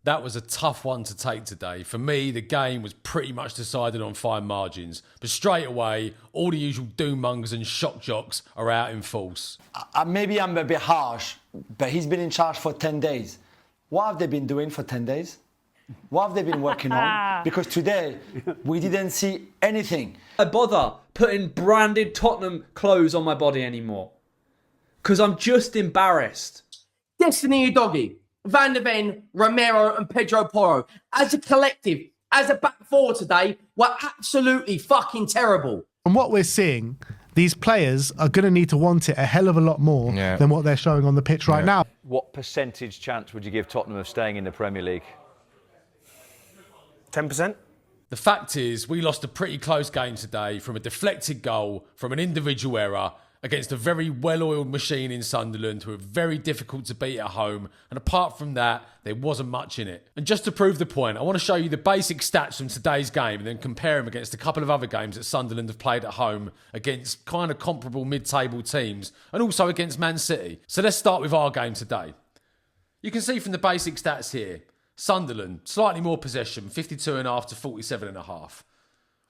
That was a tough one to take today. For me, the game was pretty much decided on fine margins. But straight away, all the usual doommongers and shock jocks are out in force. Maybe I'm a bit harsh, but he's been in charge for 10 days. What have they been doing for 10 days? What have they been working on? Because today, we didn't see anything. I bother putting branded Tottenham clothes on my body anymore. Because I'm just embarrassed. Destiny Udogie, Van der Ven, Romero and Pedro Porro. As a collective, as a back four today, were absolutely fucking terrible. And what we're seeing, these players are going to need to want it a hell of a lot more than what they're showing on the pitch right now. What percentage chance would you give Tottenham of staying in the Premier League? 10%? The fact is, we lost a pretty close game today from a deflected goal from an individual error against a very well-oiled machine in Sunderland who are very difficult to beat at home. And apart from that, there wasn't much in it. And just to prove the point, I want to show you the basic stats from today's game and then compare them against a couple of other games that Sunderland have played at home against kind of comparable mid-table teams and also against Man City. So let's start with our game today. You can see from the basic stats here, Sunderland, slightly more possession, 52.5 to 47.5.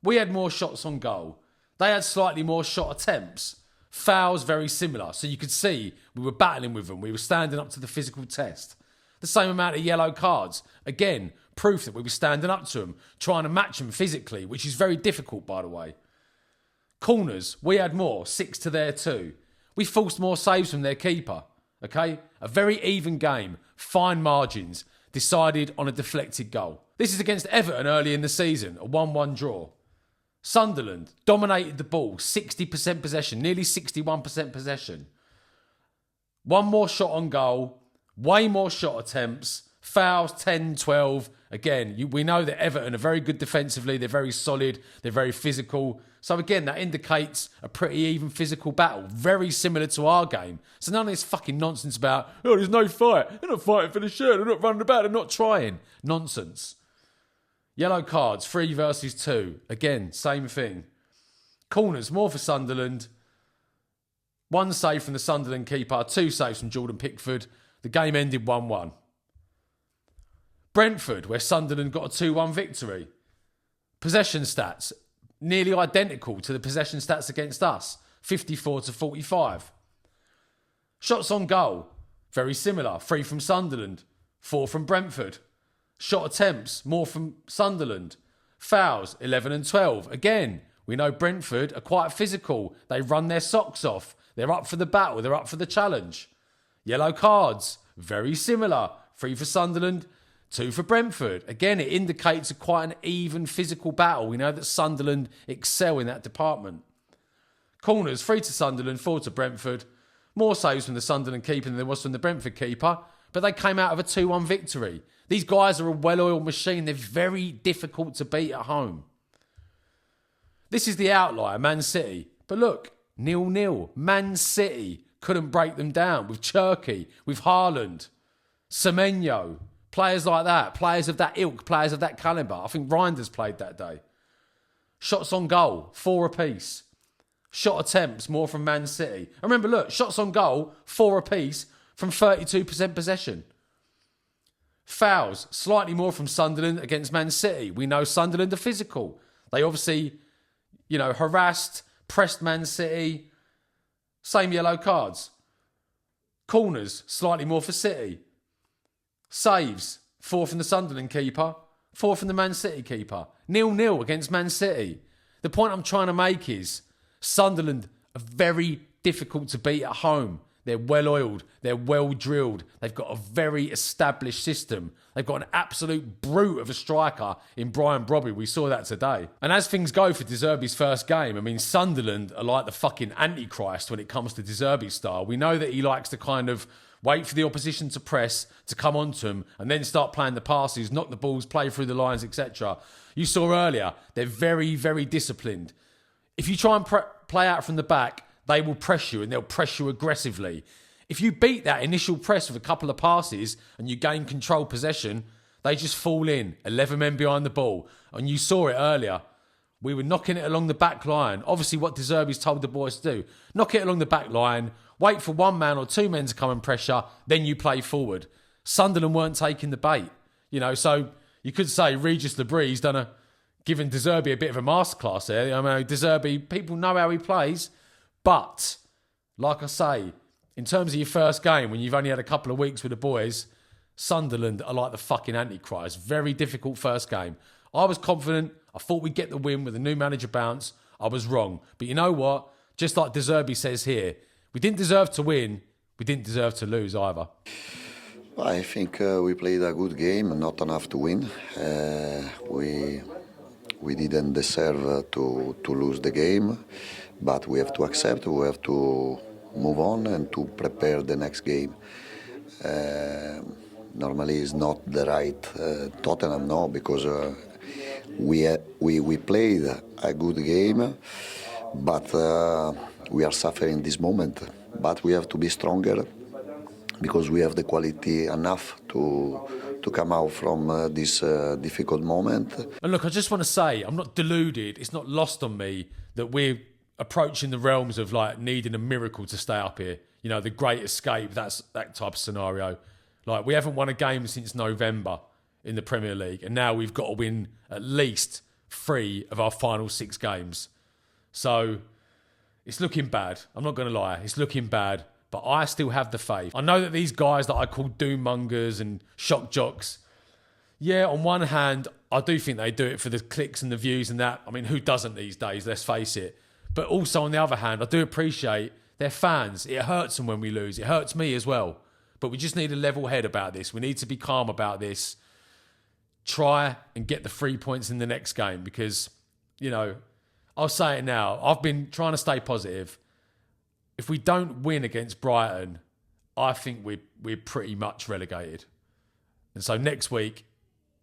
We had more shots on goal. They had slightly more shot attempts. Fouls very similar, so you could see we were battling with them. We were standing up to the physical test. The same amount of yellow cards. Again, proof that we were standing up to them, trying to match them physically, which is very difficult, by the way. Corners, we had more, 6 to their 2. We forced more saves from their keeper, okay? A very even game, fine margins, decided on a deflected goal. This is against Everton early in the season, a 1-1 draw. Sunderland dominated the ball, 60% possession, nearly 61% possession. One more shot on goal, way more shot attempts, fouls 10, 12. Again, we know that Everton are very good defensively, they're very solid, they're very physical. So again, that indicates a pretty even physical battle, very similar to our game. So none of this fucking nonsense about, oh, there's no fight, they're not fighting for the shirt, they're not running about, they're not trying. Nonsense. Yellow cards, 3 versus 2. Again, same thing. Corners, more for Sunderland. 1 save from the Sunderland keeper, 2 saves from Jordan Pickford. The game ended 1-1. Brentford, where Sunderland got a 2-1 victory. Possession stats, nearly identical to the possession stats against us, 54 to 45. Shots on goal, very similar, 3 from Sunderland, 4 from Brentford. Shot attempts, more from Sunderland. Fouls, 11 and 12. Again, we know Brentford are quite physical. They run their socks off. They're up for the battle. They're up for the challenge. Yellow cards, very similar. 3 for Sunderland, 2 for Brentford. Again, it indicates quite an even physical battle. We know that Sunderland excel in that department. Corners, 3 to Sunderland, 4 to Brentford. More saves from the Sunderland keeper than there was from the Brentford keeper. But they came out of a 2-1 victory. These guys are a well-oiled machine. They're very difficult to beat at home. This is the outlier, Man City. But look, 0-0. Man City couldn't break them down with Cherky, with Haaland, Semenyo, players like that, players of that ilk, players of that calibre. I think Reinders played that day. Shots on goal, 4 apiece. Shot attempts, more from Man City. And remember, look, shots on goal, 4 apiece from 32% possession. Fouls, slightly more from Sunderland against Man City. We know Sunderland are physical. They obviously, harassed, pressed Man City. Same yellow cards. Corners, slightly more for City. Saves, 4 from the Sunderland keeper, 4 from the Man City keeper. 0-0 against Man City. The point I'm trying to make is Sunderland are very difficult to beat at home. They're well-oiled. They're well-drilled. They've got a very established system. They've got an absolute brute of a striker in Brian Brobby. We saw that today. And as things go for De Zerbi's first game, I mean, Sunderland are like the fucking Antichrist when it comes to De Zerbi's style. We know that he likes to kind of wait for the opposition to press, to come onto him, and then start playing the passes, knock the balls, play through the lines, etc. You saw earlier, they're very, very disciplined. If you try and play out from the back, they will press you and they'll press you aggressively. If you beat that initial press with a couple of passes and you gain control possession, they just fall in, 11 men behind the ball. And you saw it earlier. We were knocking it along the back line. Obviously what De Zerbi's told the boys to do. Knock it along the back line, wait for 1 man or 2 men to come and pressure, then you play forward. Sunderland weren't taking the bait. You know, so you could say Regis Lebree's given Zerbi a bit of a masterclass there. I mean, Zerbi, people know how he plays, but like I say, in terms of your first game, when you've only had a couple of weeks with the boys, Sunderland are like the fucking Antichrist. Very difficult first game. I was confident. I thought we'd get the win with a new manager bounce. I was wrong. But you know what? Just like De Zerbi says here, we didn't deserve to win. We didn't deserve to lose either. I think we played a good game, not enough to win. We didn't deserve to lose the game, but we have to accept, we have to move on and to prepare the next game. Normally it's not the right Tottenham, no, because we played a good game, but we are suffering this moment. But we have to be stronger because we have the quality enough to come out from this difficult moment. And look, I just want to say, I'm not deluded. It's not lost on me that we're approaching the realms of like needing a miracle to stay up here. You know, the great escape, that type of scenario. Like, we haven't won a game since November in the Premier League, and now we've got to win at least 3 of our final 6 games. So it's looking bad. I'm not going to lie. It's looking bad. But I still have the faith. I know that these guys that I call doom mongers and shock jocks, yeah, on one hand, I do think they do it for the clicks and the views and that. I mean, who doesn't these days? Let's face it. But also on the other hand, I do appreciate they're fans. It hurts them when we lose. It hurts me as well. But we just need a level head about this. We need to be calm about this. Try and get the 3 points in the next game because, you know, I'll say it now. I've been trying to stay positive. If we don't win against Brighton, I think we're pretty much relegated. And so next week,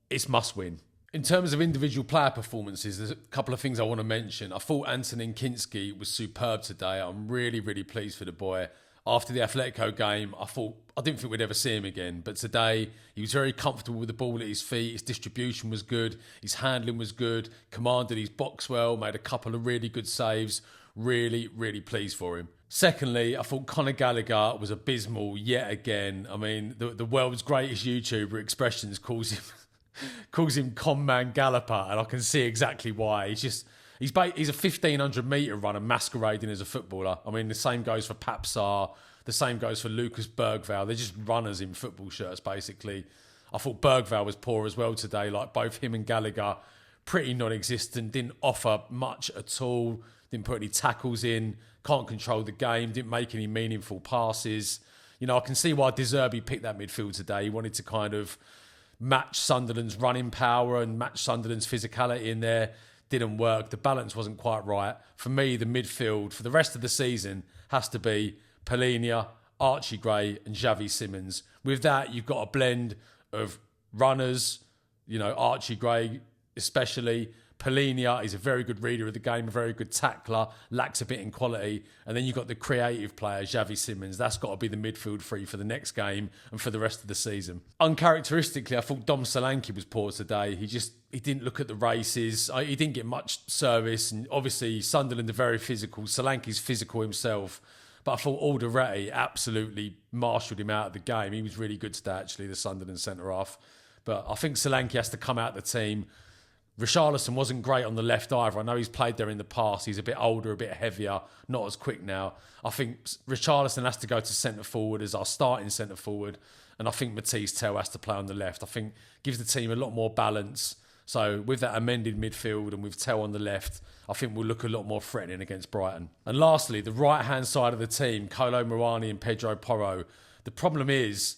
it's must win. In terms of individual player performances, there's a couple of things I want to mention. I thought Antonin Kinski was superb today. I'm really, really pleased for the boy. After the Atletico game, I didn't think we'd ever see him again. But today, he was very comfortable with the ball at his feet. His distribution was good. His handling was good. Commanded his box well. Made a couple of really good saves. Really, really pleased for him. Secondly, I thought Conor Gallagher was abysmal yet again. I mean, the world's greatest YouTuber Expressions calls him Conman Galloper, and I can see exactly why. He's a 1,500 metre runner masquerading as a footballer. I mean, the same goes for Papsar. The same goes for Lucas Bergvall. They're just runners in football shirts, basically. I thought Bergvall was poor as well today. Like, both him and Gallagher, pretty non-existent. Didn't offer much at all. Didn't put any tackles in. Can't control the game. Didn't make any meaningful passes. You know, I can see why De Zerbi picked that midfield today. He wanted to kind of match Sunderland's running power and match Sunderland's physicality in there. Didn't work. The balance wasn't quite right. For me, the midfield for the rest of the season has to be Polinia, Archie Gray and Xavi Simons. With that, you've got a blend of runners, you know, Archie Gray especially. Polinia is a very good reader of the game, a very good tackler, lacks a bit in quality. And then you've got the creative player, Xavi Simons. That's got to be the midfield three for the next game and for the rest of the season. Uncharacteristically, I thought Dom Solanke was poor today. He didn't look at the races. He didn't get much service. And obviously, Sunderland are very physical. Solanke's physical himself. But I thought Alderete absolutely marshalled him out of the game. He was really good today, actually, the Sunderland centre-half. But I think Solanke has to come out of the team. Richarlison wasn't great on the left either. I know he's played there in the past. He's a bit older, a bit heavier, not as quick now. I think Richarlison has to go to centre-forward as our starting centre-forward. And I think Matisse Tell has to play on the left. I think gives the team a lot more balance. So with that amended midfield and with Tell on the left, I think we'll look a lot more threatening against Brighton. And lastly, the right-hand side of the team, Kolo Muani and Pedro Porro. The problem is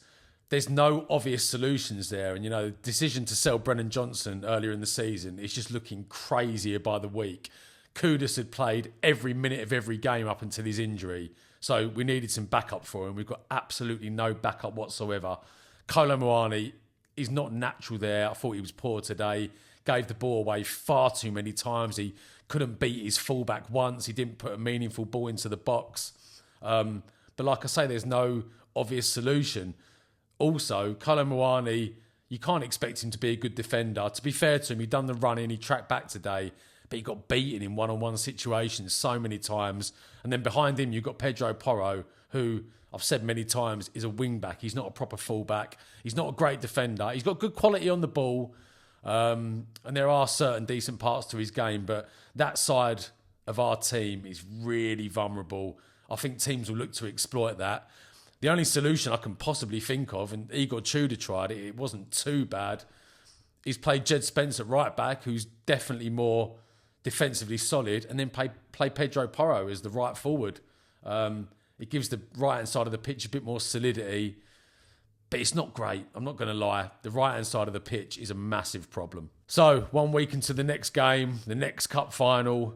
there's no obvious solutions there. And, you know, the decision to sell Brennan Johnson earlier in the season is just looking crazier by the week. Kudus had played every minute of every game up until his injury. So we needed some backup for him. We've got absolutely no backup whatsoever. Kolo Muani is not natural there. I thought he was poor today. Gave the ball away far too many times. He couldn't beat his fullback once. He didn't put a meaningful ball into the box. But like I say, there's no obvious solution. Also, Kolo Muani, you can't expect him to be a good defender. To be fair to him, he done the running, he tracked back today, but he got beaten in one-on-one situations so many times. And then behind him, you've got Pedro Porro, who I've said many times is a wing back. He's not a proper fullback. He's not a great defender. He's got good quality on the ball, and there are certain decent parts to his game, but that side of our team is really vulnerable. I think teams will look to exploit that. The only solution I can possibly think of, and Igor Tudor tried it, it wasn't too bad, is play Jed Spence at right back, who's definitely more defensively solid, and then play Pedro Porro as the right forward. It gives the right-hand side of the pitch a bit more solidity, but it's not great. I'm not going to lie. The right-hand side of the pitch is a massive problem. So 1 week into the next game, the next cup final,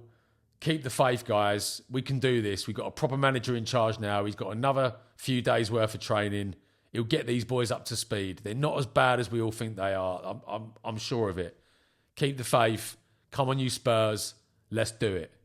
keep the faith, guys. We can do this. We've got a proper manager in charge now. He's got another few days' worth of training. He'll get these boys up to speed. They're not as bad as we all think they are. I'm sure of it. Keep the faith. Come on, you Spurs. Let's do it.